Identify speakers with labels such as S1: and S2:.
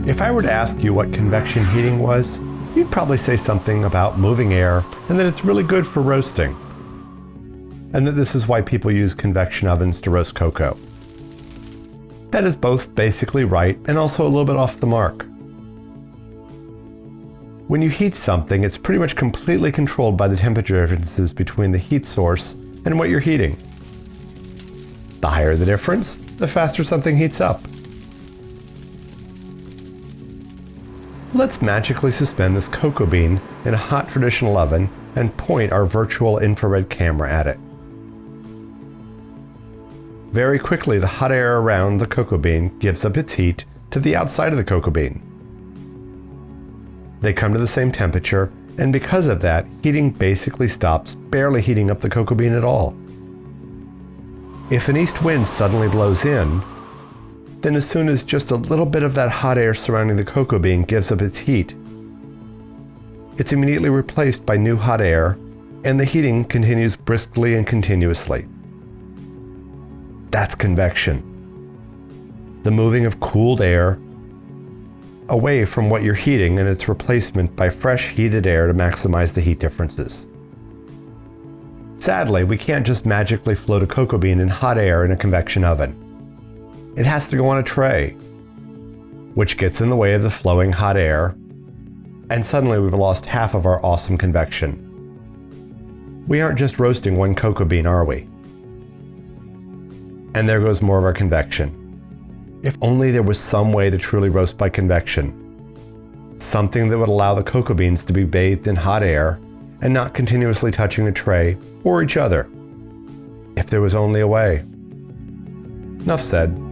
S1: If I were to ask you what convection heating was, you'd probably say something about moving air and that it's really good for roasting. And that this is why people use convection ovens to roast cocoa. That is both basically right and also a little bit off the mark. When you heat something, it's pretty much completely controlled by the temperature differences between the heat source and what you're heating. The higher the difference, the faster something heats up. Let's magically suspend this cocoa bean in a hot traditional oven and point our virtual infrared camera at it. Very quickly, the hot air around the cocoa bean gives up its heat to the outside of the cocoa bean. They come to the same temperature, and because of that, heating basically stops, barely heating up the cocoa bean at all. If an east wind suddenly blows in, then as soon as just a little bit of that hot air surrounding the cocoa bean gives up its heat, it's immediately replaced by new hot air, and the heating continues briskly and continuously. That's convection. The moving of cooled air away from what you're heating and its replacement by fresh heated air to maximize the heat differences. Sadly, we can't just magically float a cocoa bean in hot air in a convection oven. It has to go on a tray, which gets in the way of the flowing hot air, and suddenly we've lost half of our awesome convection. We aren't just roasting one cocoa bean, are we? And there goes more of our convection. If only there was some way to truly roast by convection. Something that would allow the cocoa beans to be bathed in hot air and not continuously touching the tray or each other. If there was only a way. Enough said.